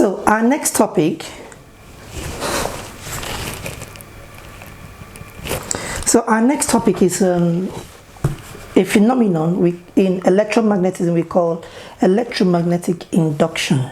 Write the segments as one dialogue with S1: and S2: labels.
S1: So our next topic, is a phenomenon in electromagnetism we call electromagnetic induction.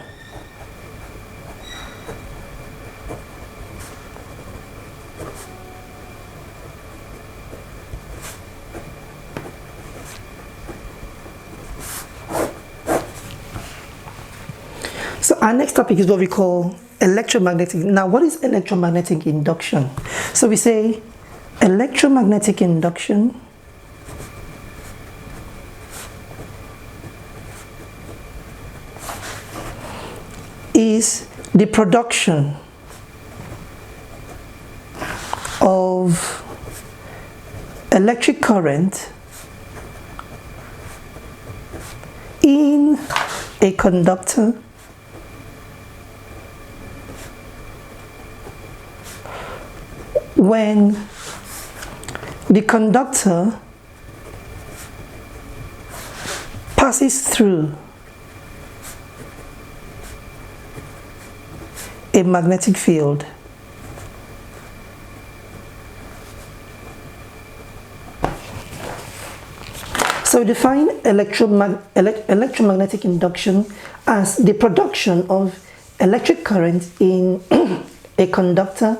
S1: So our next topic is what we call electromagnetic. Now, what is electromagnetic induction? So we say electromagnetic induction is the production of electric current in a conductor when the conductor passes through a magnetic field. So we define electromagnetic induction as the production of electric current in a conductor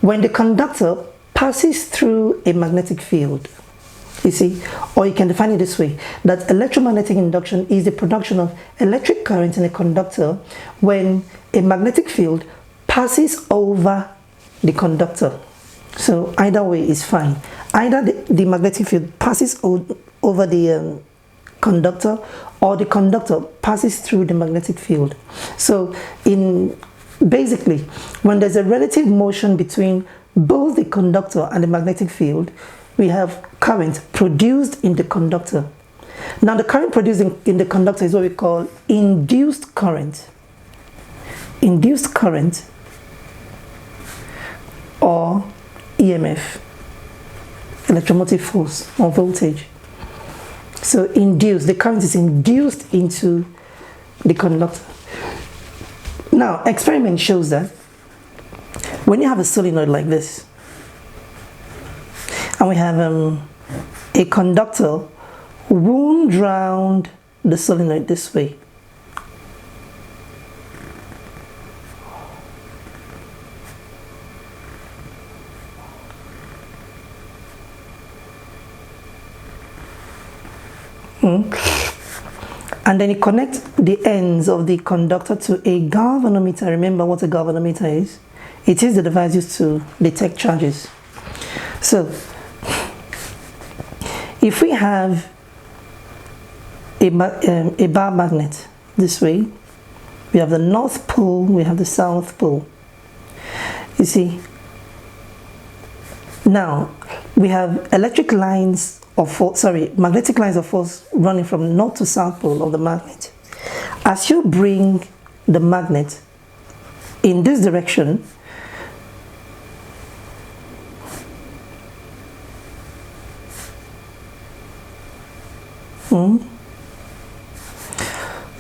S1: when the conductor passes through a magnetic field. You see, or you can define it this way, that electromagnetic induction is the production of electric current in a conductor when a magnetic field passes over the conductor. So either way is fine. Either the magnetic field passes over the conductor, or the conductor passes through the magnetic field. So basically, when there's a relative motion between both the conductor and the magnetic field, we have current produced in the conductor. Now, the current produced in the conductor is what we call induced current. Induced current, or EMF, electromotive force or voltage. So induced, the current is induced into the conductor. Now, experiment shows that when you have a solenoid like this, and we have a conductor wound round the solenoid this way, and then you connect the ends of the conductor to a galvanometer. Remember what a galvanometer is? It is the device used to detect charges. So if we have a bar magnet this way, we have the north pole, we have the south pole. You see, now we have magnetic lines of force running from north to south pole of the magnet. As you bring the magnet in this direction,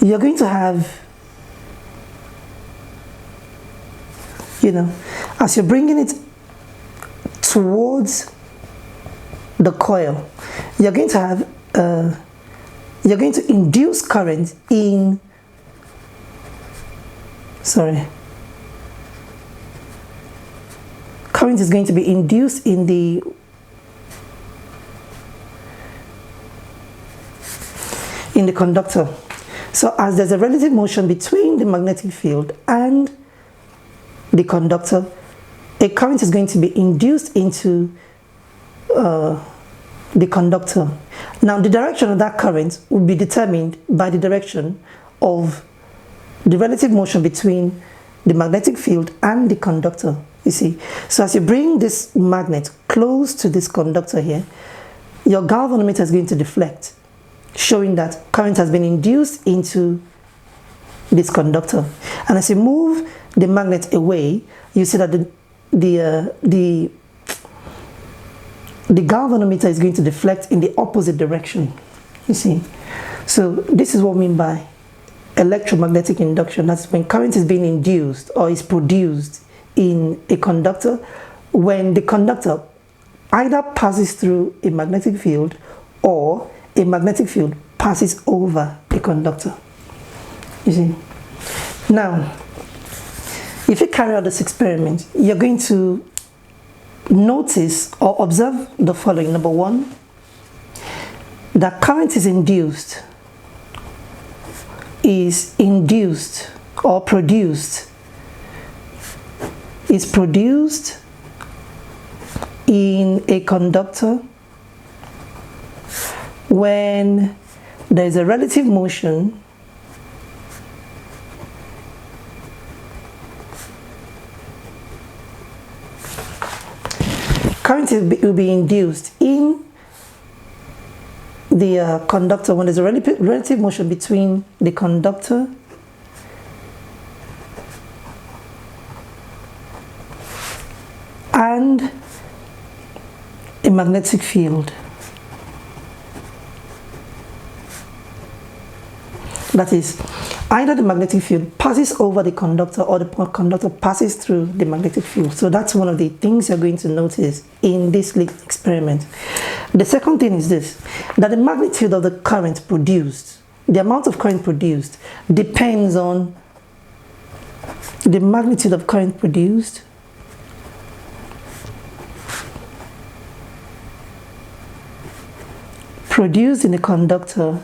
S1: you're going to have, as you're bringing it towards the coil, you're going to induce current in, current is going to be induced in the conductor. So as there's a relative motion between the magnetic field and the conductor, a current is going to be induced into the conductor. Now, the direction of that current will be determined by the direction of the relative motion between the magnetic field and the conductor, you see. So as you bring this magnet close to this conductor here, your galvanometer is going to deflect, showing that current has been induced into this conductor. And as you move the magnet away, you see that the galvanometer is going to deflect in the opposite direction, you see. So this is what we mean by electromagnetic induction. That's when current is being induced or is produced in a conductor when the conductor either passes through a magnetic field or a magnetic field passes over a conductor. You see? Now, if you carry out this experiment, you're going to notice or observe the following. Number one, that current is induced or produced in a conductor when there is a relative motion current will be induced in the conductor when there's a relative motion between the conductor and a magnetic field. That is, either the magnetic field passes over the conductor or the conductor passes through the magnetic field. So that's one of the things you're going to notice in this experiment. The second thing is this, that the magnitude of the current produced, the amount of current produced, depends on the magnitude of current produced in the conductor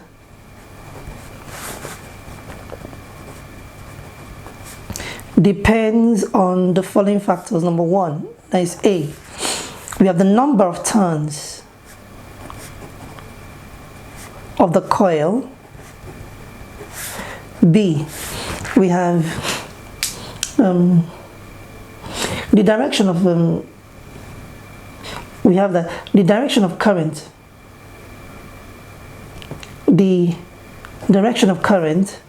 S1: depends on the following factors. Number one, that is A, we have the number of turns of the coil. B, we have the direction of the direction of current. The direction of current,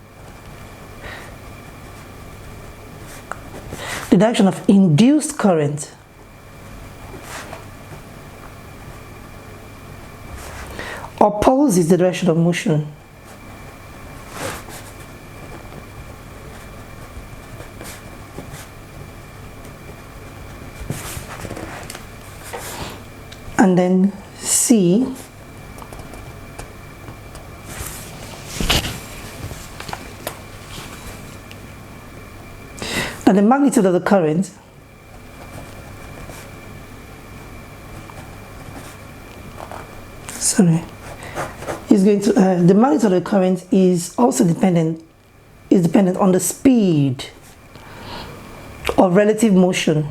S1: the direction of induced current opposes the direction of motion. And then C, and the magnitude of the current is going to the magnitude of the current is also dependent on the speed of relative motion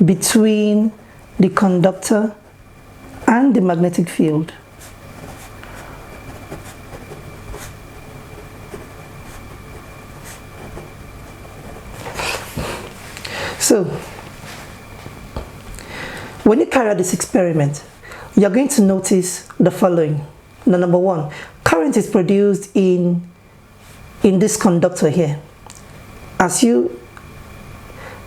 S1: between the conductor and the magnetic field. So, when you carry out this experiment, you're going to notice the following. Now, number one, current is produced in this conductor here.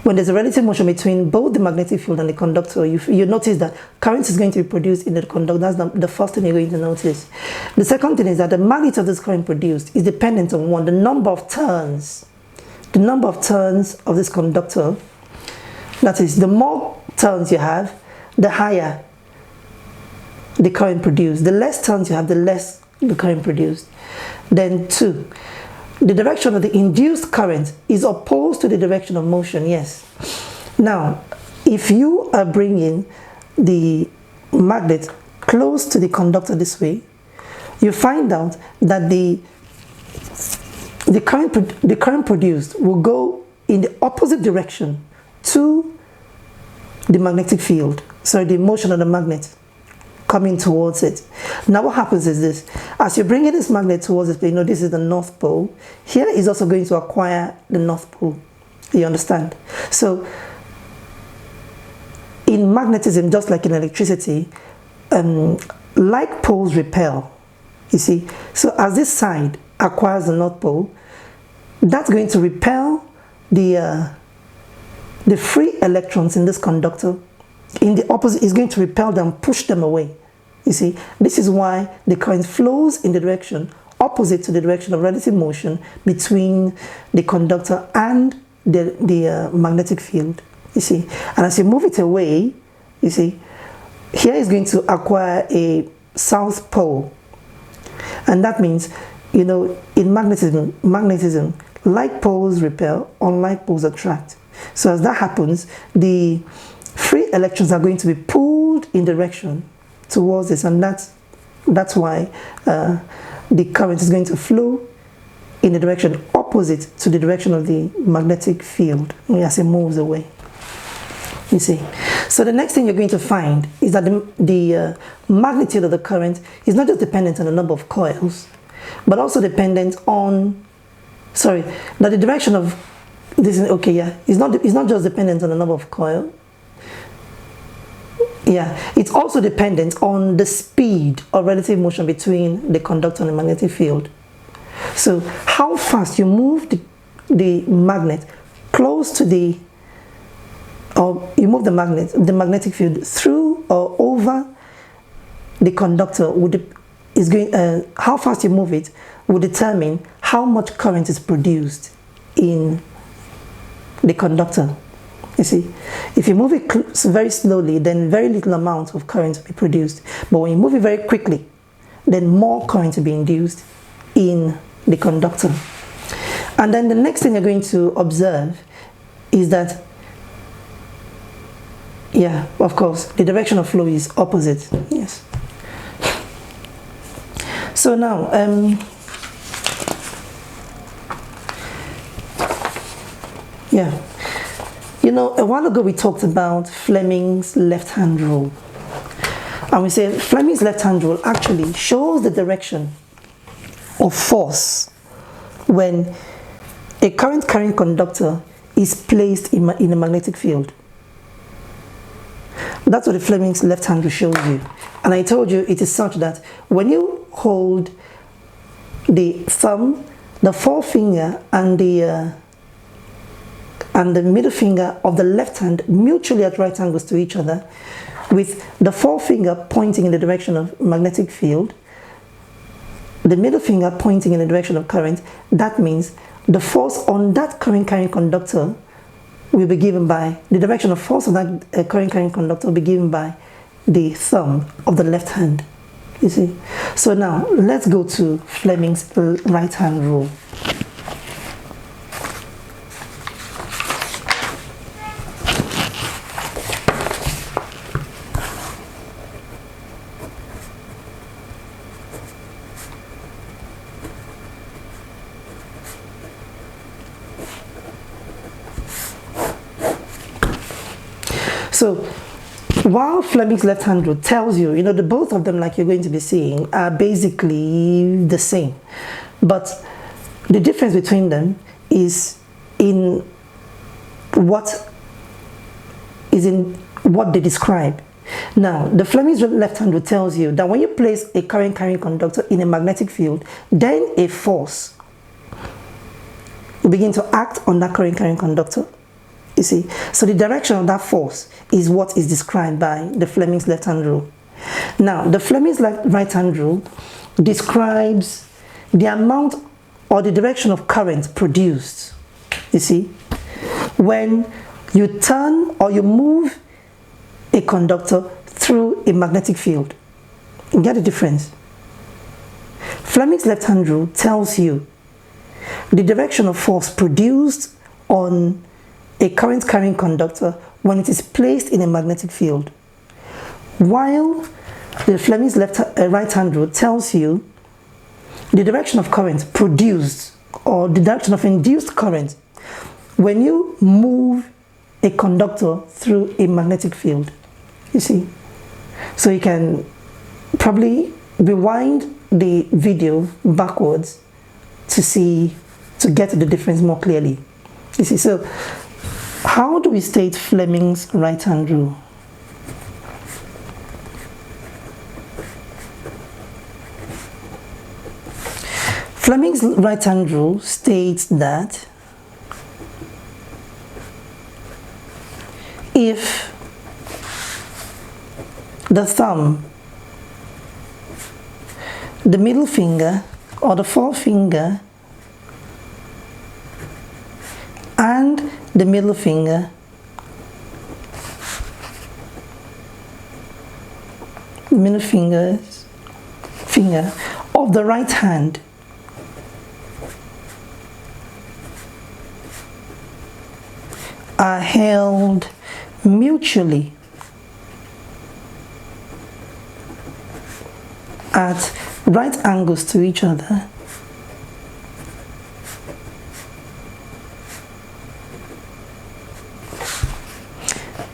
S1: When there's a relative motion between both the magnetic field and the conductor, you notice that current is going to be produced in the conductor. That's the first thing you're going to notice. The second thing is that the magnitude of this current produced is dependent on one, the number of turns. The number of turns of this conductor. That is, the more turns you have, the higher the current produced. The less turns you have, the less the current produced. Then two, the direction of the induced current is opposed to the direction of motion, yes. Now, if you are bringing the magnet close to the conductor this way, you find out that the current produced will go in the opposite direction to the magnetic field, so the motion of the magnet coming towards it. Now what happens is this, as you're bringing this magnet towards it, you know this is the North Pole, here is also going to acquire the North Pole, you understand? So in magnetism, just like in electricity, like poles repel, you see. So as this side acquires the North Pole, that's going to repel the free electrons in this conductor. In the opposite, is going to repel them, push them away. You see, this is why the current flows in the direction opposite to the direction of relative motion between the conductor and the magnetic field. You see, and as you move it away, you see, here is going to acquire a south pole, and that means, you know, in magnetism, like poles repel, unlike poles attract. So as that happens, the free electrons are going to be pulled in direction towards this, and that's why the current is going to flow in the direction opposite to the direction of the magnetic field as it moves away. You see, so the next thing you're going to find is that the magnitude of the current is not just dependent on the number of coils, but also dependent on, that the direction of this is okay. Yeah, it's not just dependent on the number of coil. Yeah, it's also dependent on the speed of relative motion between the conductor and the magnetic field. So how fast you move the magnet close to you move the magnetic field through or over the conductor how fast you move it will determine how much current is produced in the conductor. You see, if you move it very slowly, then very little amount of current will be produced. But when you move it very quickly, then more current will be induced in the conductor. And then the next thing you're going to observe is that, yeah, of course, the direction of flow is opposite. Yes. So now, yeah. You know, a while ago we talked about Fleming's left-hand rule. And we said Fleming's left-hand rule actually shows the direction of force when a current-carrying conductor is placed in a magnetic field. That's what the Fleming's left-hand rule shows you. And I told you it is such that when you hold the thumb, the forefinger, and the middle finger of the left hand mutually at right angles to each other, with the forefinger pointing in the direction of magnetic field, the middle finger pointing in the direction of current, that means the force on that current-carrying conductor will be given by, the direction of force on that current-carrying conductor will be given by the thumb of the left hand. You see? So now, let's go to Fleming's right-hand rule. So while Fleming's left-hand rule tells you, you know, the both of them, like you're going to be seeing, are basically the same, but the difference between them is in what they describe. Now, the Fleming's left-hand rule tells you that when you place a current-carrying conductor in a magnetic field, then a force will begin to act on that current-carrying conductor. You see, so the direction of that force is what is described by the Fleming's left-hand rule. Now, the Fleming's right-hand rule describes the amount or the direction of current produced. You see, when you turn or you move a conductor through a magnetic field. You get the difference? Fleming's left-hand rule tells you the direction of force produced on a current-carrying conductor when it is placed in a magnetic field, while the Fleming's right-hand rule tells you the direction of current produced or the direction of induced current when you move a conductor through a magnetic field. You see, so you can probably rewind the video backwards to get the difference more clearly. You see, so how do we state Fleming's right-hand rule? Fleming's right-hand rule states that if the thumb the middle finger or the forefinger and the middle finger finger of the right hand are held mutually at right angles to each other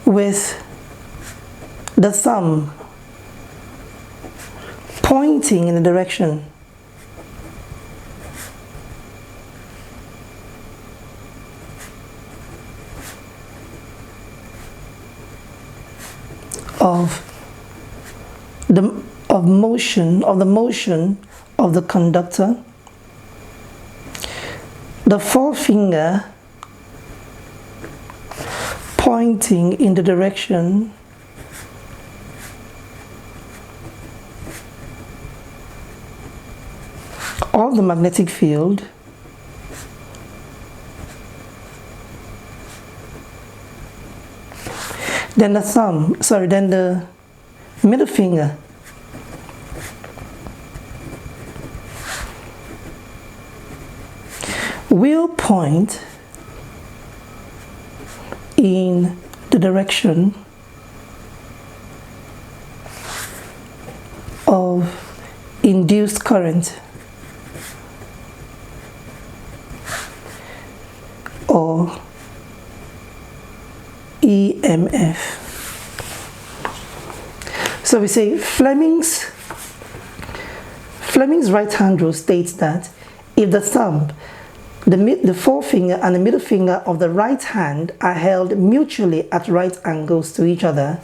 S1: with the thumb pointing in the direction of the motion of the conductor, the forefinger pointing in the direction of the magnetic field, then the middle finger will point in the direction of induced current or EMF. So we say Fleming's right hand rule states that if the thumb, the forefinger and the middle finger of the right hand are held mutually at right angles to each other,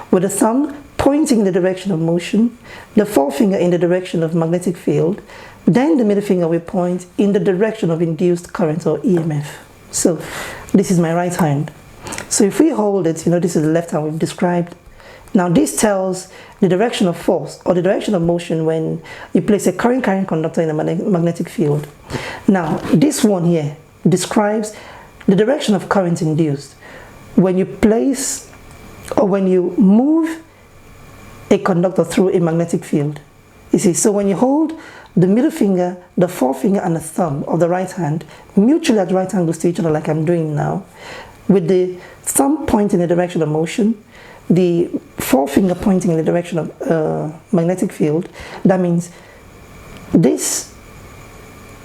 S1: with the thumb pointing in the direction of motion, the forefinger in the direction of magnetic field, then the middle finger will point in the direction of induced current or EMF. So this is my right hand. So if we hold it, this is the left hand we've described. Now this tells the direction of force or the direction of motion when you place a current carrying conductor in a magnetic field. Now this one here describes the direction of current induced when you place or when you move a conductor through a magnetic field. You see, so when you hold the middle finger, the forefinger and the thumb of the right hand mutually at right angles to each other like I'm doing now, with the thumb pointing in the direction of motion, the forefinger pointing in the direction of magnetic field, that means this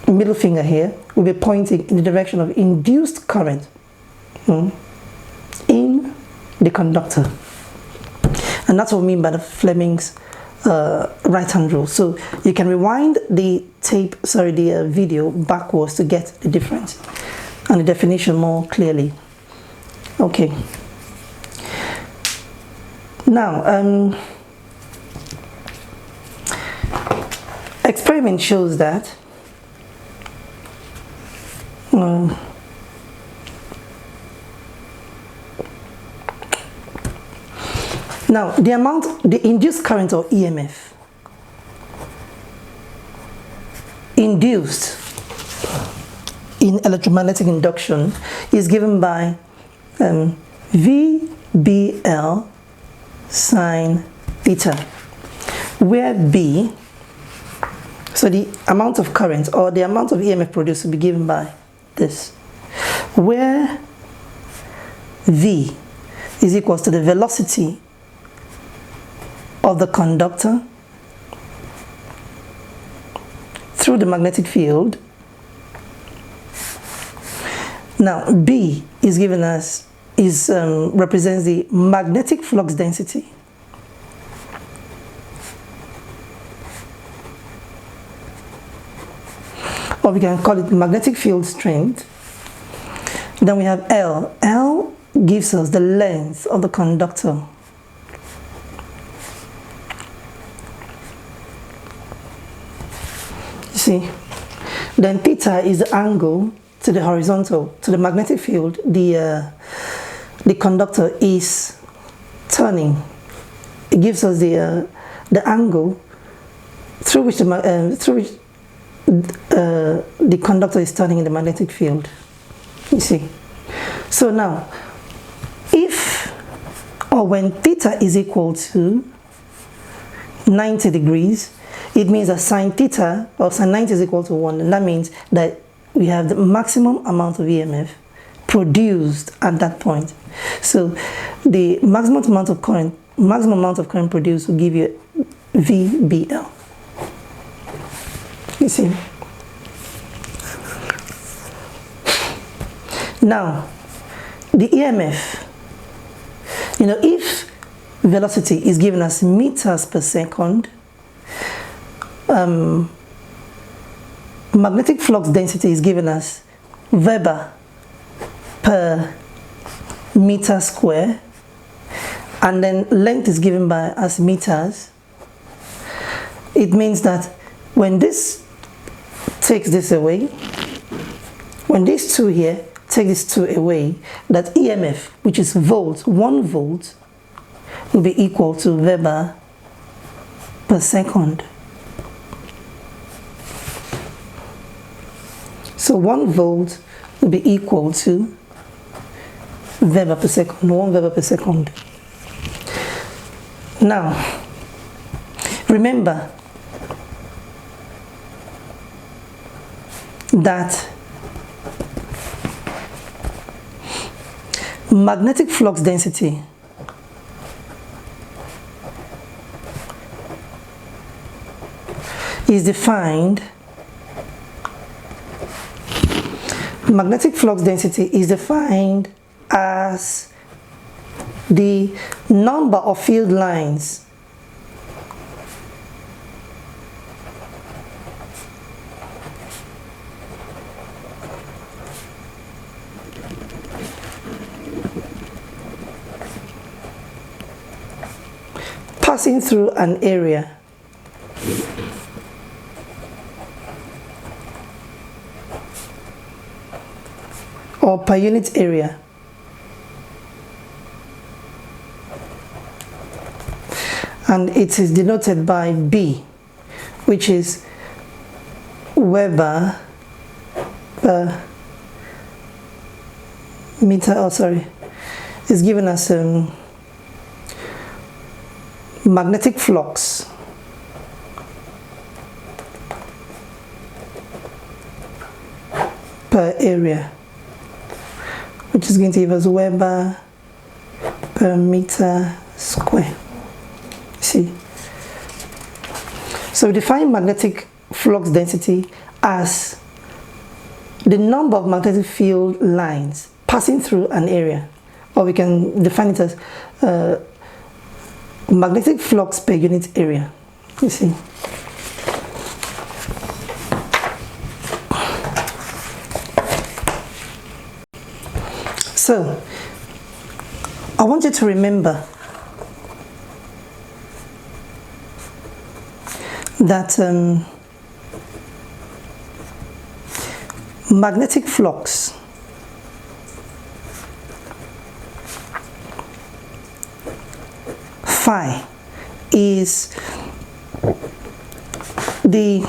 S1: middle finger here will be pointing in the direction of induced current in the conductor. And that's what we mean by the Fleming's right hand rule. So you can rewind the video backwards to get the difference and the definition more clearly. Okay. Now, experiment shows that now the induced current or EMF induced in electromagnetic induction is given by VBL sine theta, where B, so the amount of current or the amount of EMF produced will be given by this, where V is equals to the velocity of the conductor through the magnetic field. Now B is given as represents the magnetic flux density, or we can call it magnetic field strength. Then we have L. L gives us the length of the conductor. You see, then theta is the angle to the horizontal, to the magnetic field. The conductor is turning. It gives us the angle through which the conductor is turning in the magnetic field. You see. So now, if or when theta is equal to 90 degrees, it means that sine theta or sine 90 is equal to 1, and that means that we have the maximum amount of EMF produced at that point. So the maximum amount of current produced will give you VBL. You see. Now, the EMF, if velocity is given as meters per second, magnetic flux density is given as Weber per meter square, and then length is given as meters. It means that when this takes this away, when these two here take these two away, that EMF, which is volts, 1 volt, will be equal to Weber per second. So 1 volt will be equal to Weber per second, 1 Weber per second. Now, remember that magnetic flux density is defined as the number of field lines passing through an area or per unit area. And it is denoted by B, which is Weber per meter, is given as magnetic flux per area, which is going to give us Weber per meter square. See, so we define magnetic flux density as the number of magnetic field lines passing through an area, or we can define it as magnetic flux per unit area. You see. So I want you to remember that magnetic flux phi is the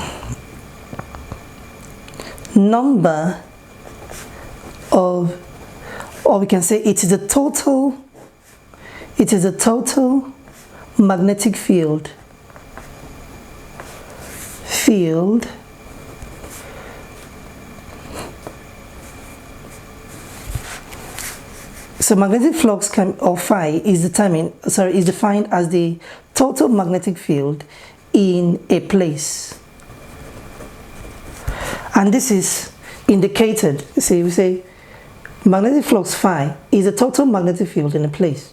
S1: number of, or we can say it is the total magnetic field so magnetic flux or phi is defined as the total magnetic field in a place, and this is indicated. See, we say magnetic flux phi is the total magnetic field in a place,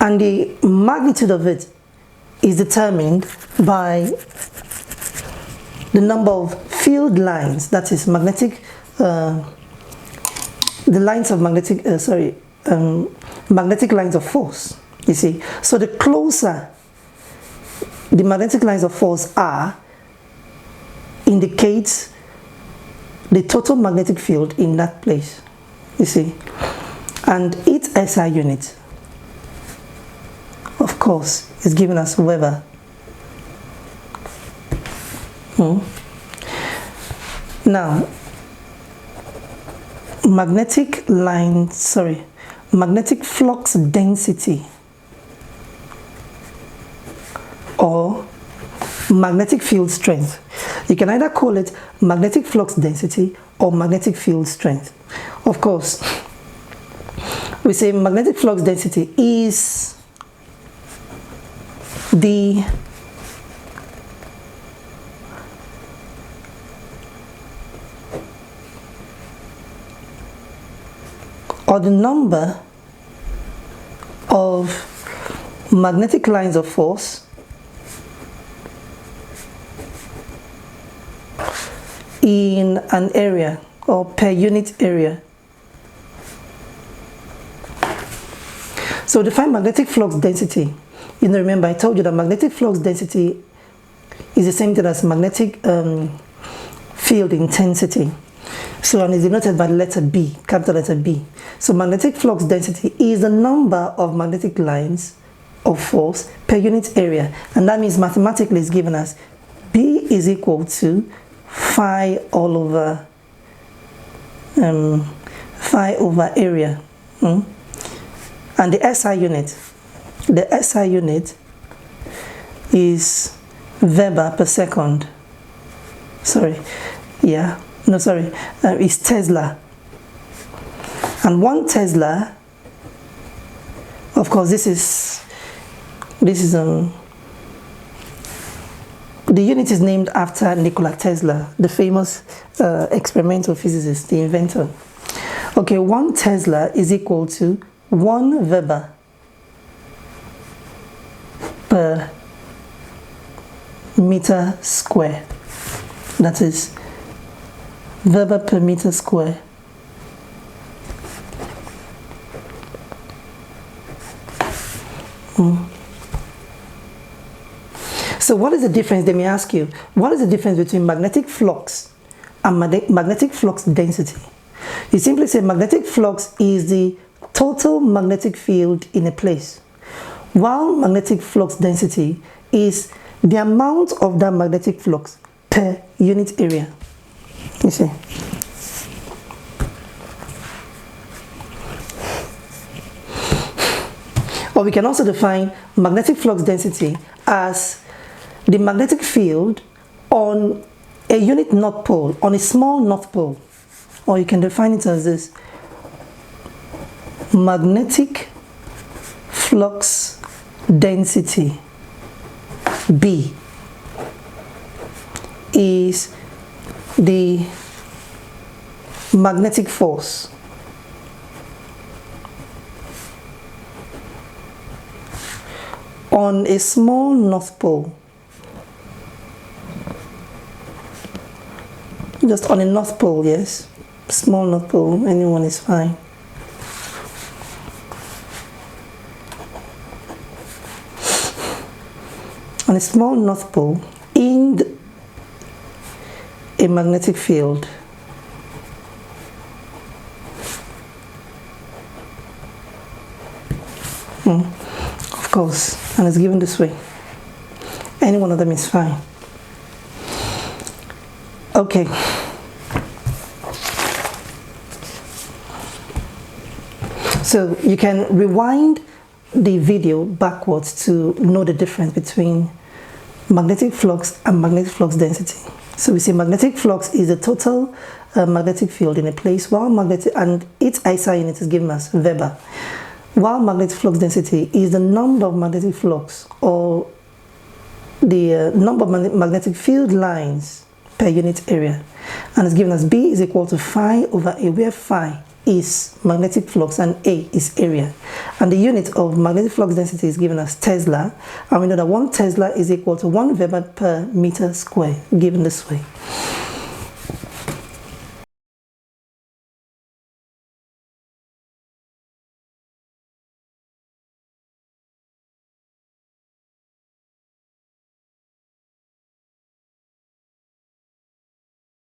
S1: and the magnitude of it is determined by the number of field lines, that is magnetic, the lines of magnetic, magnetic lines of force, you see. So the closer the magnetic lines of force are, indicates the total magnetic field in that place, you see. And its SI unit, of course, is given as Weber Now, magnetic flux density or magnetic field strength. You can either call it magnetic flux density or magnetic field strength. Of course, we say magnetic flux density is the number of magnetic lines of force in an area or per unit area. So define magnetic flux density. You know, remember I told you that magnetic flux density is the same thing as magnetic field intensity. So, and is denoted by the letter B, capital letter B. So magnetic flux density is the number of magnetic lines of force per unit area. And that means mathematically it's given as B is equal to phi all over area. And the SI unit is Weber per second. Is Tesla. And 1 Tesla, of course, this is the unit is named after Nikola Tesla, the famous experimental physicist, the inventor. Okay, 1 Tesla is equal to 1 Weber per meter square. That is Weber per meter square. So what is the difference? They may ask you, what is the difference between magnetic flux and magnetic flux density? You simply say magnetic flux is the total magnetic field in a place, while magnetic flux density is the amount of that magnetic flux per unit area. You see. Or we can also define magnetic flux density as the magnetic field on a unit north pole, on a small north pole. Or you can define it as this: magnetic flux density B is the magnetic force on a small north pole, just on a north pole, yes, small north pole, anyone is fine. On a small north pole in a magnetic field. Of course, and it's given this way. Any one of them is fine. Okay. So you can rewind the video backwards to know the difference between magnetic flux and magnetic flux density. So we say magnetic flux is the total magnetic field in a place, while and its SI unit is given as Weber, while magnetic flux density is the number of magnetic flux or the number of magnetic field lines per unit area, and it's given as B is equal to phi over A, where phi is magnetic flux and A is area. And the unit of magnetic flux density is given as Tesla, and we know that 1 Tesla is equal to 1 Weber per meter square, given this way.